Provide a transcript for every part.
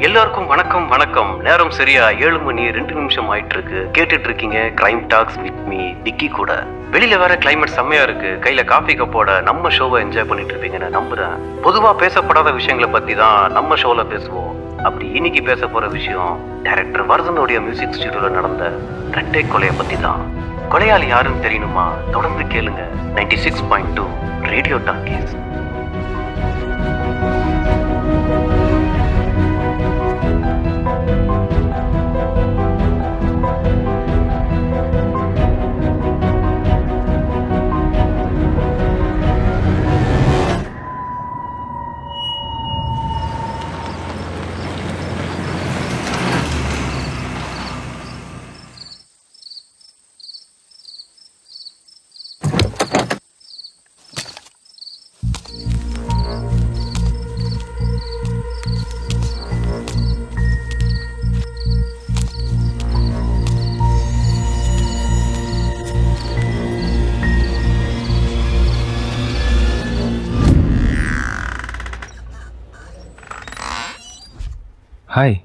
எல்லாருக்கும் வணக்கம் வணக்கம். நேரம் சரியா 7 மணி 2 நிமிஷம் ஆயிட்டு இருக்கு. கேட்டுட்டு இருக்கீங்க கிரைம் டாக்ஸ் வித் மீ டிக்கி கூட. வெளியில வேற கிளைமேட் செம்மையா இருக்கு. கையில காஃபி கப்போட நம்ம ஷோவை என்ஜாய் பண்ணிட்டு இருப்பீங்கன்னு நம்புறேன். பொதுவா பேசப்படாத விஷயங்களை பத்தி தான் நம்ம ஷோல பேசுவோம். அப்படி இன்னைக்கு பேச போற விஷயம் டைரக்டர் வர்தனுடைய மியூசிக் ஸ்டுடியோல நடந்த ரெட்டை கொலையை பத்தி தான். கொலையாளி யாருன்னு தெரியணுமா? தொடர்ந்து கேளுங்க 96.2 ரேடியோ டாக்கீஸ். ஹாய்,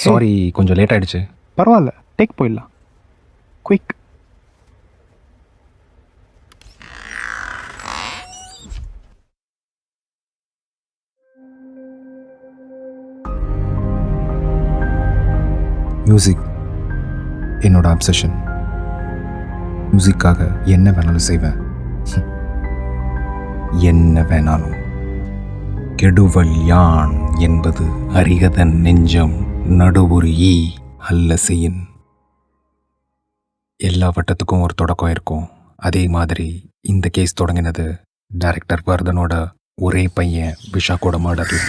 சாரி கொஞ்சம் லேட் ஆகிடுச்சு. பரவாயில்ல, டேக் போயிடலாம். குயிக். மியூசிக் என்னோட அப்சஷன். மியூசிக்காக என்ன வேணாலும் செய்வேன். என்ன வேணாலும். கெடுவல் யான் என்பது அறிகதன் நெஞ்சம் நடுவுரு ஈ அல்ல செய்யின். எல்லா வட்டத்துக்கும் ஒரு தொடக்கம் இருக்கும். அதே மாதிரி இந்த கேஸ் தொடங்கினது டைரக்டர் வர்தனோட ஒரே பையன் விஷாக்கோட மர்டர்ல.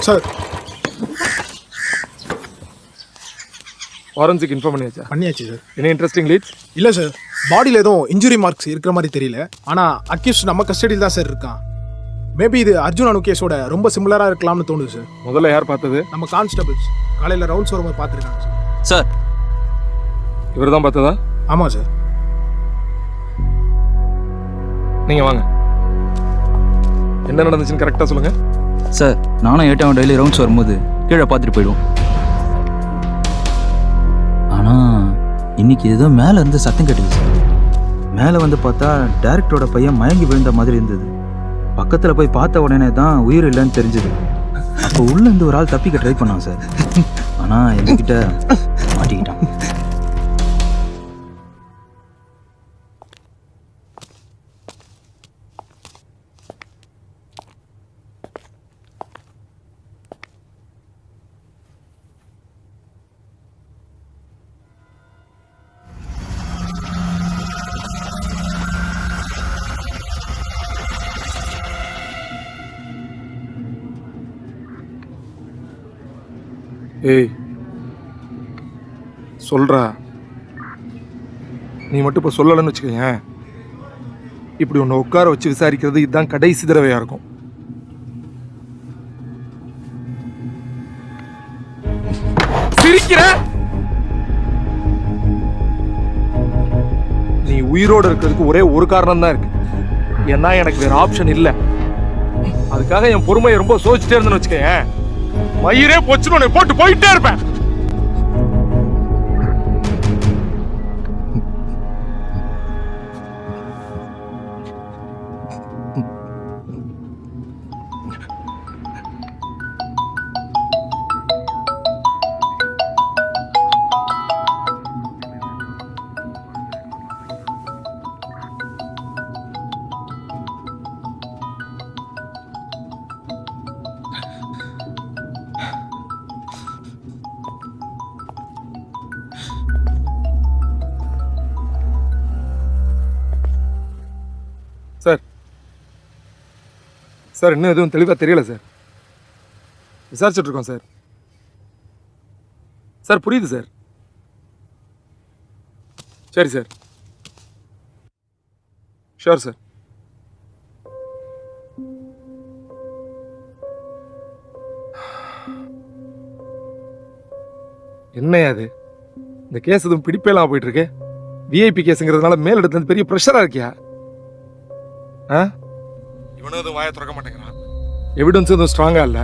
சார், ஃபாரன்சிக் இன்ஃபார்ம் பண்ணியாச்சு சார். என்ன இன்ட்ரெஸ்டிங் லீட்ஸ்? இல்லை சார், பாடியில் எதுவும் இன்ஜுரி மார்க்ஸ் இருக்கிற மாதிரி தெரியல. ஆனால் அக்யூஸ் நம்ம கஸ்டடியில் தான் சார் இருக்கான். மேபி இது அர்ஜுன் அனு கேஸோட ரொம்ப சிமிலராக இருக்கலாம்னு தோணுது சார். முதல்ல யார் பார்த்தது? நம்ம கான்ஸ்டபிள்ஸ் காலையில் ரவுண்ட்ஸ் வரும்போது பார்த்துருக்காங்க சார். சார், இவர் தான் பார்த்ததா? ஆமாம் சார். நீங்கள் வாங்க, என்ன நடந்துச்சுன்னு கரெக்டாக சொல்லுங்கள். சார், நானும் ஏட்டாவும் டெய்லி ரவுண்ட்ஸ் வரும்போது கீழே பார்த்துட்டு போயிடுவோம். ஆனால் இன்னைக்கு ஏதோ மேலே இருந்து சத்தம் கேட்டுது சார். மேலே வந்து பார்த்தா டேரக்டரோட பையன் மயங்கி விழுந்த மாதிரி இருந்தது. பக்கத்தில் போய் பார்த்த உடனே தான் உயிர் இல்லைன்னு தெரிஞ்சுது. அப்போ உள்ளேருந்து ஒரு ஆள் தப்பிக்க ட்ரை பண்ணான் சார். ஆனால் எங்ககிட்ட மாட்டிக்கிட்டான். ஏய் சொல்கிறா, நீ மட்டும் இப்போ சொல்லலைன்னு வச்சுக்கோங்க, இப்படி ஒன்று உட்கார வச்சு விசாரிக்கிறது இதுதான் கடைசி தடவையாக இருக்கும். சிரிக்கிற? நீ உயிரோடு இருக்கிறதுக்கு ஒரே ஒரு காரணம் தான் இருக்கு. ஏன்னா எனக்கு வேற ஆப்ஷன் இல்லை. அதுக்காக என் பொறுமையை ரொம்ப சோதிச்சுட்டே இருந்தேன்னு வச்சுக்கோங்க, மயிரே போச்சுன்னு போட்டு போயிட்டே இருப்பேன். சார், சார் இன்னும் எதுவும் தெளிவாக தெரியல சார். விசாரிச்சுட்டு இருக்கோம் சார். சார் புரியுது சார். சரி சார், ஷோர் சார். என்னையா அது? இந்த கேஸ் எதுவும் பிடிப்பேலாம் போயிட்டு இருக்கு. விஐபி கேஸுங்கிறதுனால மேலிடத்துல பெரிய ப்ரெஷரா இருக்கியா? இவனும் எதுவும் வாயை திறக்க மாட்டேங்கிறான். எவிடன்ஸ் எதுவும் ஸ்ட்ராங்கா இல்லை.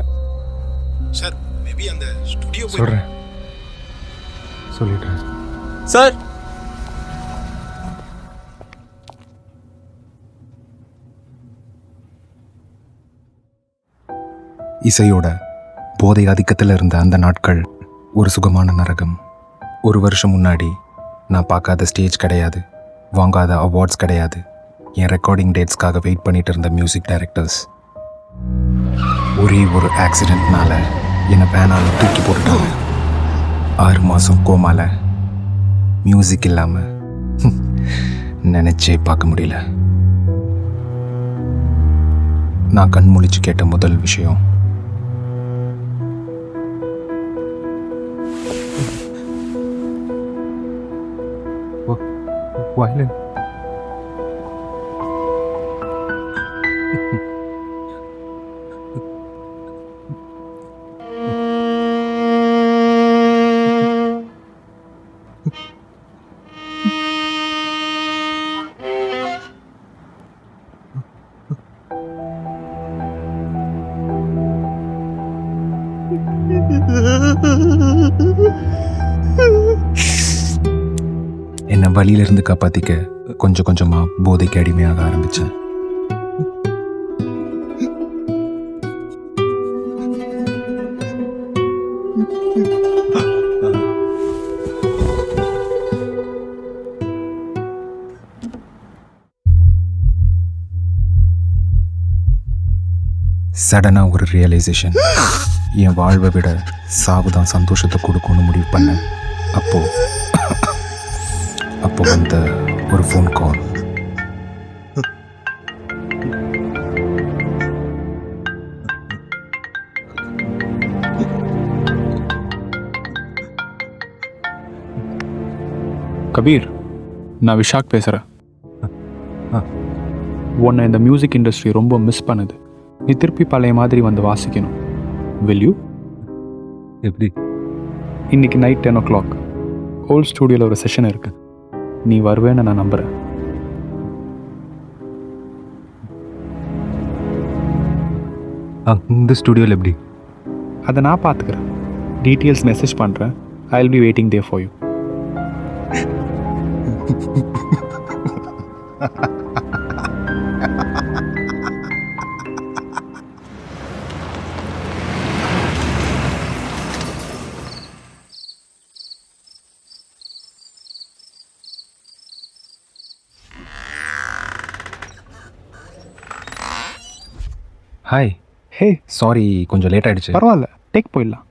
சார் மேபி அந்த ஸ்டுடியோ சொல்கிறேன், சொல்லிடுறேன். சார் இசையோட போதை ஆதிக்கத்தில் இருந்த அந்த நாட்கள் ஒரு சுகமான நரகம். ஒரு வருஷம் முன்னாடி நான் பார்க்காத ஸ்டேஜ் கிடையாது, வாங்காத அவார்ட்ஸ் கிடையாது, என் ரெக்கார்டிங் டேட்ஸ்க்காக வெயிட் பண்ணிட்டு இருந்த மியூசிக் டைரக்டர்ஸ் ஒரே ஒரு ஆக்சிடென்ட்னால என்னை பேனால தூக்கி போட்டுட்டாங்க. 6 மாதம் கோமால, மியூசிக் இல்லாமல் நினச்சே பார்க்க முடியல. நான் கண் முழிச்சு கேட்ட முதல் விஷயம், violin. என்னை வழியிலிருந்து காப்பாற்றிக்க கொஞ்சம் கொஞ்சமாக போதைக்கு அடிமையாக ஆரம்பித்தேன். சடனாக ஒரு ரியலைசேஷன், என் வாழ்வை விட சாவு தான் சந்தோஷத்தை கொடுக்கும்னு முடிவு பண்ணேன். அப்போ வந்த ஒரு ஃபோன் கால். கபீர், நான் விஷாக் பேசுகிறேன். உன்னை இந்த மியூசிக் இண்டஸ்ட்ரி ரொம்ப மிஸ் பண்ணுது. நீ திருப்பி பழைய மாதிரி வந்து வாசிக்கணும். will you? எப்படி? இன்னைக்கு நைட் 10 o'clock ஓல்ட் ஸ்டூடியோவில் ஒரு செஷன் இருக்கு. நீ வருவேன்னு நான் நம்புகிறேன். இந்த ஸ்டுடியோவில் எப்படி? அதை நான் பார்த்துக்கிறேன். டீட்டெயில்ஸ் மெசேஜ் பண்ணுறேன். I will be waiting there for you. Hi. Hey, sorry, கொஞ்சம் லேட் ஆகிடுச்சு. பரவாயில்ல, டேக் போயிடலாம்.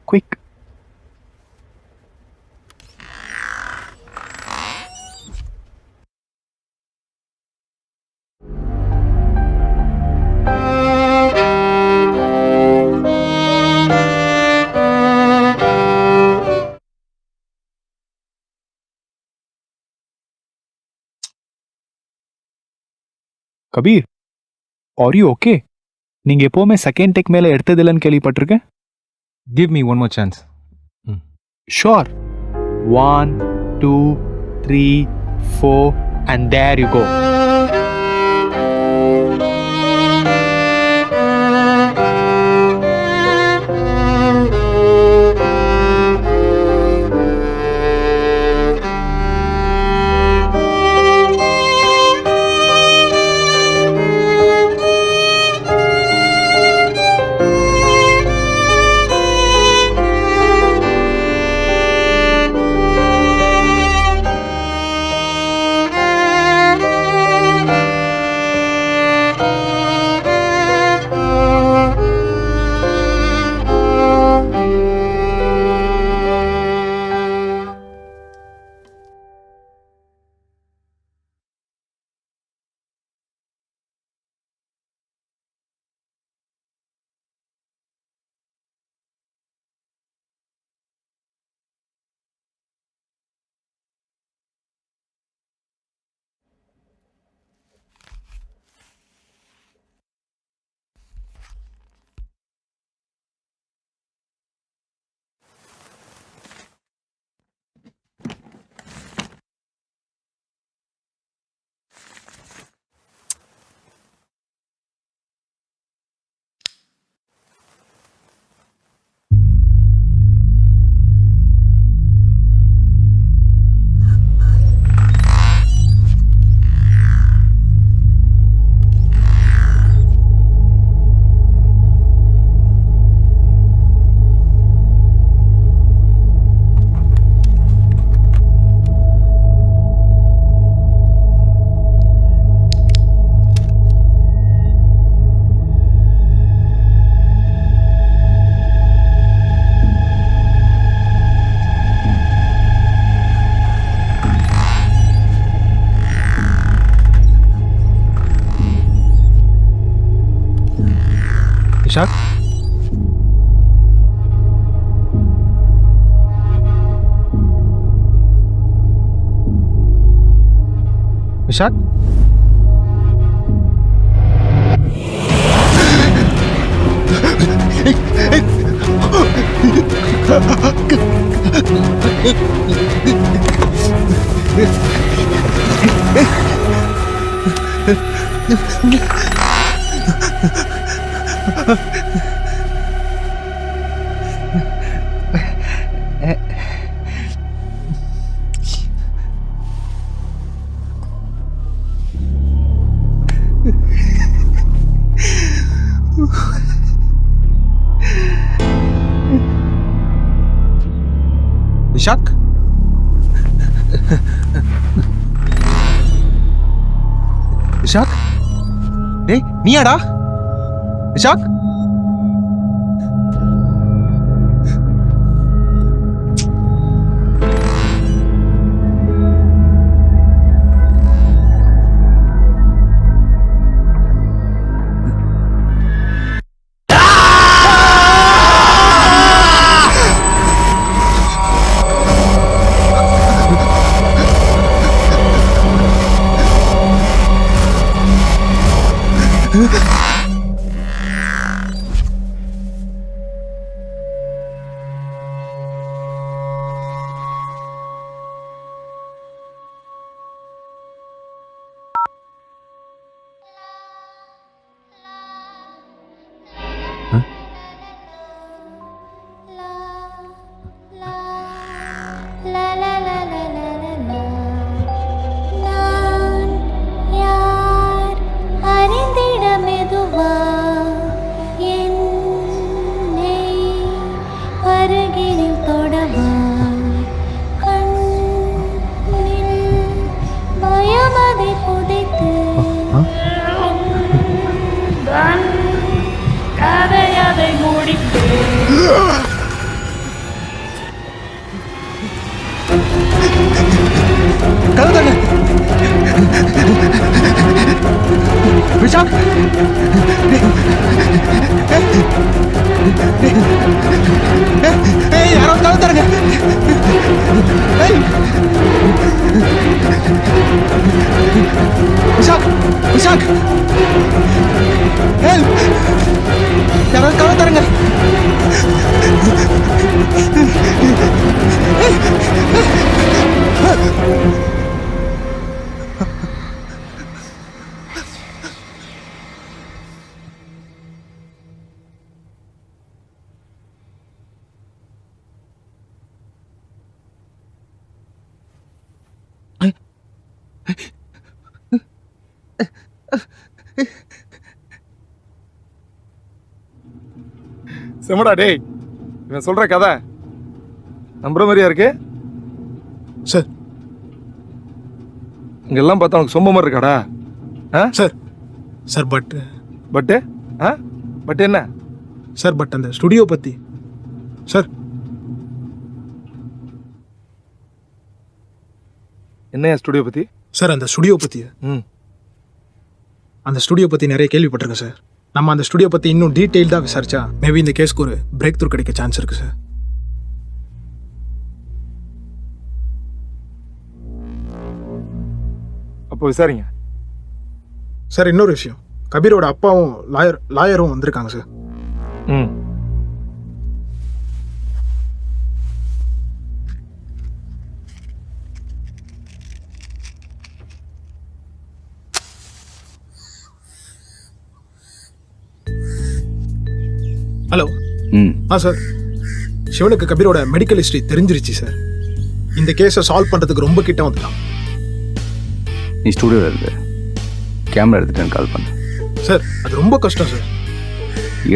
Quick. Kabir, are you okay? நீங்கள் எப்போவுமே செகண்ட் டேக் மேலே எடுத்ததில்லைன்னு கேள்விப்பட்டிருக்கேன். Give me one more chance. Sure. 1 2 3 4 and there you go. Vishak Vishak Vishak Vishak டேய் நீயாடா விஷாக் விஷாக் யாரோ கதை தரங்க விஷாக் விஷாக் யாரோ கதை தரங்க செமடா டேய், இவன் சொல்ற கதை நம்புற மாதிரியா இருக்கு? சார் இங்கெல்லாம் பார்த்தா உனக்கு சொம்ப மாதிரி இருக்காடா? சார் சார் பட் பட்டு பட் என்ன சார் பட் அந்த ஸ்டுடியோ பற்றி சார் என்னையா ஸ்டுடியோ பத்தி? சார் அந்த ஸ்டுடியோ பற்றி அந்த ஸ்டுடியோ பற்றி நிறைய கேள்விப்பட்டிருக்கேன் சார். நம்ம அந்த ஸ்டுடியோ பற்றி இன்னும் டீட்டெயில்டாக விசாரிச்சா மேபி இந்த கேஸ்க்கு ஒரு பிரேக் த்ரூ கிடைக்க சான்ஸ் இருக்குது சார். அப்போ விசாரிங்க. சார் இன்னொரு விஷயம், கபீரோட அப்பாவும் லாயரும் வந்திருக்காங்க சார். ம் ஹலோ. சார் சிவனுக்கு கபீரோட மெடிக்கல் ஹிஸ்ட்ரி தெரிஞ்சிருச்சு சார். இந்த கேஸை சால்வ் பண்ணுறதுக்கு ரொம்ப கிட்ட வந்துட்டான். நீ ஸ்டூடியோவில் இருந்து கேமரா எடுத்துட்டேன்னு கால் பண்ண சார். அது ரொம்ப கஷ்டம் சார்.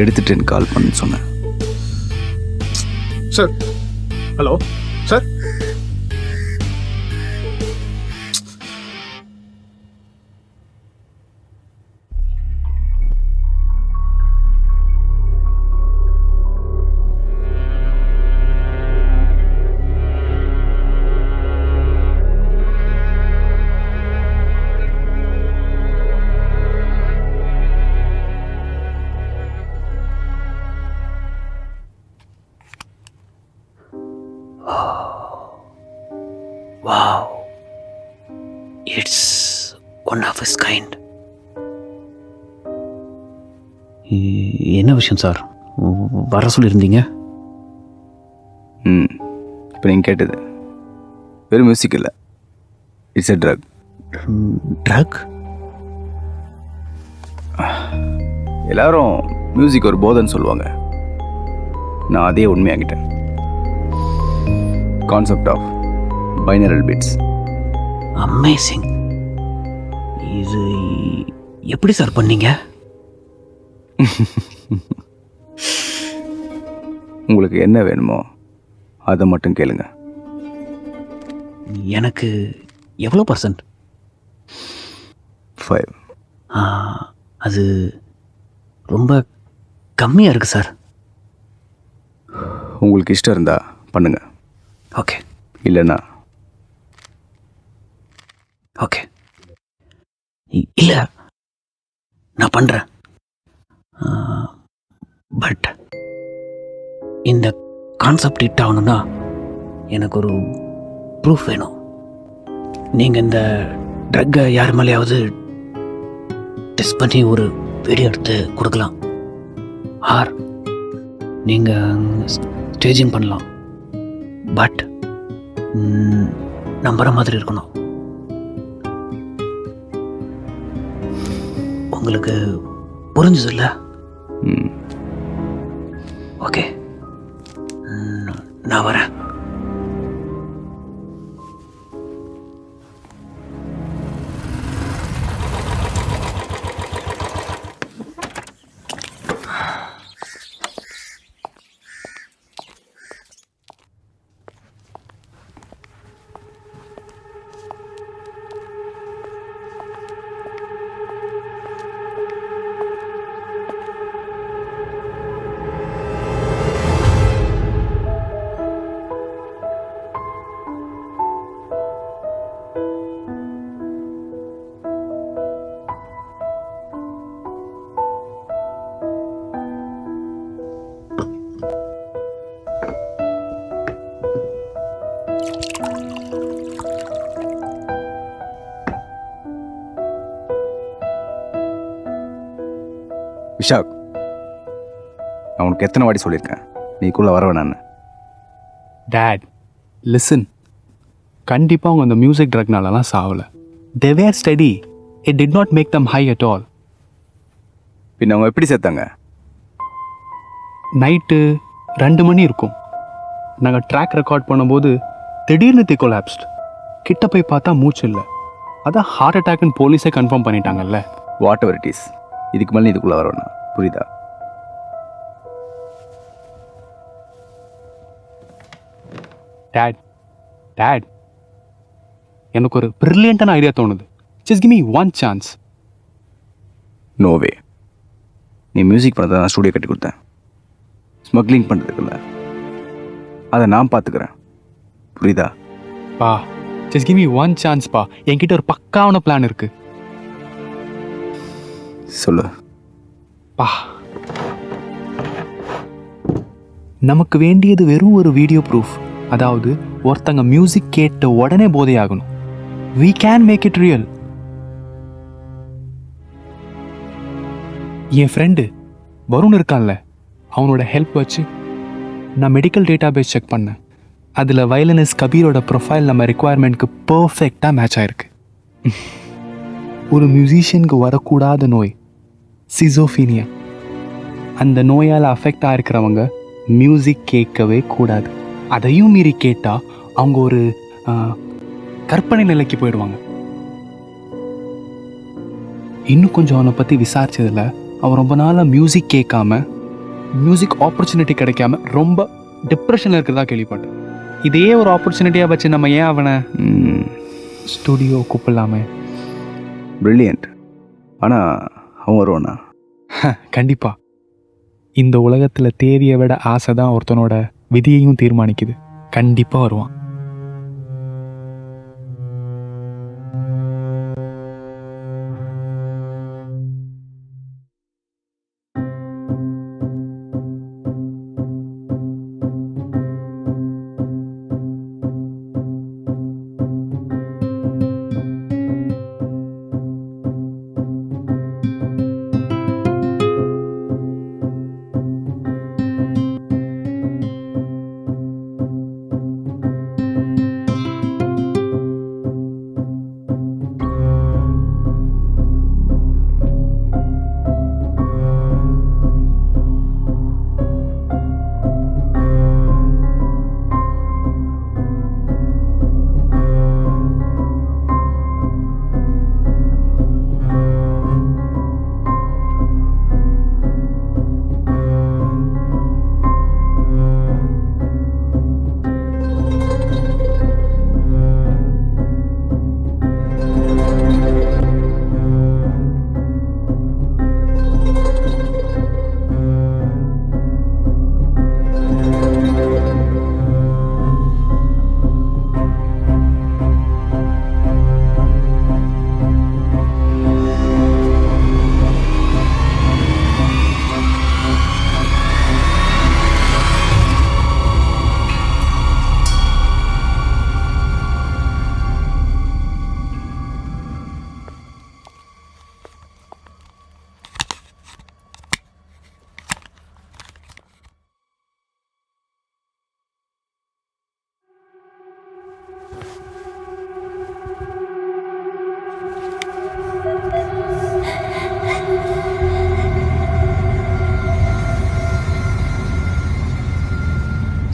எடுத்துட்டேன்னு கால் பண்ணுன்னு சொன்னேன் sir. Hello sir. Wow, it's one of his kind. என்ன விஷயம் சார், வர சொல்லியிருந்தீங்க? இப்போ நீங்கள் கேட்டது வெறும் மியூசிக் இல்லை, இட்ஸ் எ ட்ரக். ட்ரக்? எல்லாரும் மியூசிக் ஒரு போதைன்னு சொல்லுவாங்க. நான் அதே உண்மையாகிட்டேன். Concept of binaural beats. Amazing. இது எப்படி சார் பண்ணீங்க? உங்களுக்கு என்ன வேணுமோ அதை மட்டும் கேளுங்க. எனக்கு எவ்வளோ பர்சன்ட்? 5. அது ரொம்ப கம்மியாக இருக்குது சார். உங்களுக்கு இஷ்டம் இருந்தால் பண்ணுங்க, ஓகே இல்லைன்னா ஓகே. இல்லை, நான் பண்ணுறேன். பட் இந்த கான்செப்ட் ஹிட் ஆகணும்னா எனக்கு ஒரு ப்ரூஃப் வேணும். நீங்கள் இந்த ட்ரக்கை யார் மேலேயாவது டெஸ்ட் பண்ணி ஒரு வீடியோ எடுத்து கொடுக்கலாம். ஆர் நீங்கள் ஸ்டேஜிங் பண்ணலாம். பட் நம்புகிற மாதிரி இருக்கணும். உங்களுக்கு புரிஞ்சுதுல்ல? ஓகே, நான் வரேன். விஷாக், நான் உனக்கு எத்தனை வாட்டி சொல்லியிருக்கேன் நீக்குள்ளே வர வேணான்னு. டேட் லிசன், கண்டிப்பாக அவங்க அந்த மியூசிக் ட்ரக்னாலலாம் சாவலை. They were study. It did not make them high at all. பின்ன அவங்க எப்படி சேர்த்தாங்க? நைட்டு 2 மணி இருக்கும். நாங்கள் ட்ராக் ரெக்கார்ட் பண்ணும்போது திடீர்னு தி கொலாப்ஸ்ட். கிட்ட போய் பார்த்தா மூச்சு இல்லை. அதான் ஹார்ட் அட்டாக்னு போலீஸே கன்ஃபார்ம் பண்ணிட்டாங்கல்ல. வாட் எவர் இட் இஸ், இதுக்கு மேலே இதுக்குள்ளே வர வேணாம், புரியுதா? டேட் டேட் எனக்கு ஒரு பிரில்லியண்டான ஐடியா தோணுது. Just give me one chance. No way. நீ மியூசிக் பண்ணதை நான் ஸ்டூடியோ கட்டி கொடுத்தேன். ஸ்மக்லிங் பண்ணுறதுக்குல்ல, அதை நான் பார்த்துக்கிறேன், புரியுதா? பா, just give me one chance பா. என்கிட்ட ஒரு பக்காவான பிளான் இருக்கு. சொல்லு. பா, நமக்கு வேண்டியது வெறும் ஒரு வீடியோ ப்ரூஃப். அதாவது ஒருத்தங்க மியூசிக் கேட்ட உடனே போதையாகணும். we can make it real. N friend Varun இருக்கான்ல, அவனோட ஹெல்ப் வச்சு நான் மெடிக்கல் டேட்டாபேஸ் செக் பண்ணேன். அதில் வயலினிஸ்ட் கபீரோட ப்ரொஃபைல் நம்ம ரெக்குவயர்மெண்ட்க்கு பர்ஃபெக்டாக மேட்ச் ஆயிருக்கு. ஒரு மியூசிஷியனுக்கு வரக்கூடாத நோய் சிசோஃபீனியா. அந்த நோயால் அஃபெக்ட் ஆகிருக்கிறவங்க மியூசிக் கேட்கவே கூடாது. அதையும் மீறி கேட்டால் அவங்க ஒரு கற்பனை நிலைக்கு போயிடுவாங்க. இன்னும் கொஞ்சம் அவனை பற்றி விசாரிச்சதில் அவன் ரொம்ப நாளாக மியூசிக் கேட்காம, மியூசிக் ஆப்பர்ச்சுனிட்டி கிடைக்காம ரொம்ப டிப்ரெஷனில் இருக்கிறதா கேள்விப்பட்டேன். இதே ஒரு ஆப்பர்ச்சுனிட்டியாக வச்சு நம்ம ஏன் அவனை ஸ்டுடியோ கூப்பிடலாமே? பிரில்லியன்ட். ஆனால் அவன் வருவானா? கண்டிப்பாக. இந்த உலகத்தில் தேவையை விட ஆசை தான் ஒருத்தனோட விதியையும் தீர்மானிக்குது. கண்டிப்பாக வருவான்.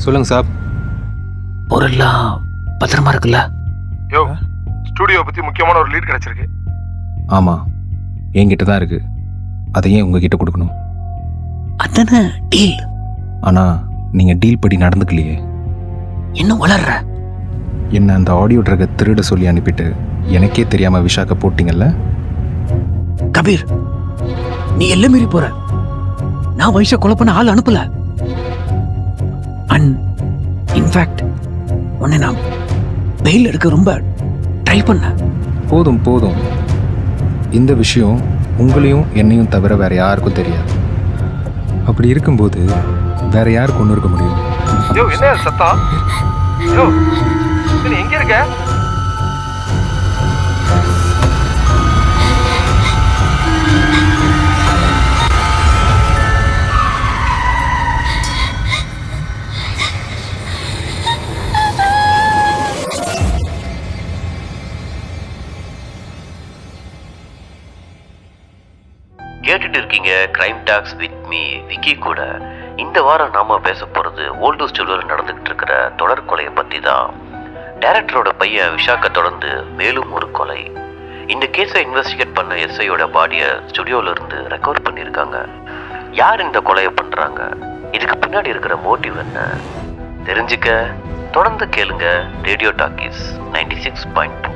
சொல்லுங்க சாப். பொருள்லாம் பத்திரமா இருக்குல்ல? யோ ஸ்டூடியோ பத்தி முக்கியமான ஒரு லீட் கிடைச்சிருக்கு. ஆமாம், என்கிட்ட தான் இருக்கு. அதை ஏன் உங்ககிட்ட கொடுக்கணும்? அதானே டீல். ஆனால் நீங்கள் டீல் படி நடந்துக்கலையே. என்ன வளர்ற? என்ன அந்த ஆடியோ ட்ரக்கை திருட சொல்லி அனுப்பிட்டு எனக்கே தெரியாமல் விஷாக்க போட்டிங்கல்ல? கபீர், நீ எல்லாம் மீறி போற. நான் வயசை கொலை பண்ண ஆள் அனுப்பல. அண்ட் இன்ஃபேக்ட் உன்னை நான் பெயில் எடுக்க ரொம்ப ட்ரை பண்ண. போதும் போதும், இந்த விஷயம் உங்களையும் என்னையும் தவிர வேற யாருக்கும் தெரியாது. அப்படி இருக்கும்போது வேற யாருக்கு ஒன்று இருக்க முடியும்? யோ என்ன சத்தம்? யோ நீ எங்க இருக்க? கேட்டுட்டு இருக்கீங்க crime tax with me Vicky கூட. இந்த வாரம் நாம பேச போறது ஓல்டு ஸ்டூடியோவில் நடந்துகிட்டு இருக்கிற தொடர் கொலையை பத்தி தான். டைரக்டரோட பையன் விஷாக்க தொடர்ந்து மேலும் ஒரு கொலை. இந்த கேஸை இன்வெஸ்டிகேட் பண்ண எஸ்ஐயோட பாடியை ஸ்டுடியோல இருந்து ரெக்கவர் பண்ணியிருக்காங்க. யார் இந்த கொலையை பண்றாங்க, இதுக்கு பின்னாடி இருக்கிற மோட்டிவ் என்ன தெரிஞ்சுக்க தொடர்ந்து கேளுங்க ரேடியோ டாக்கீஸ் 96.2.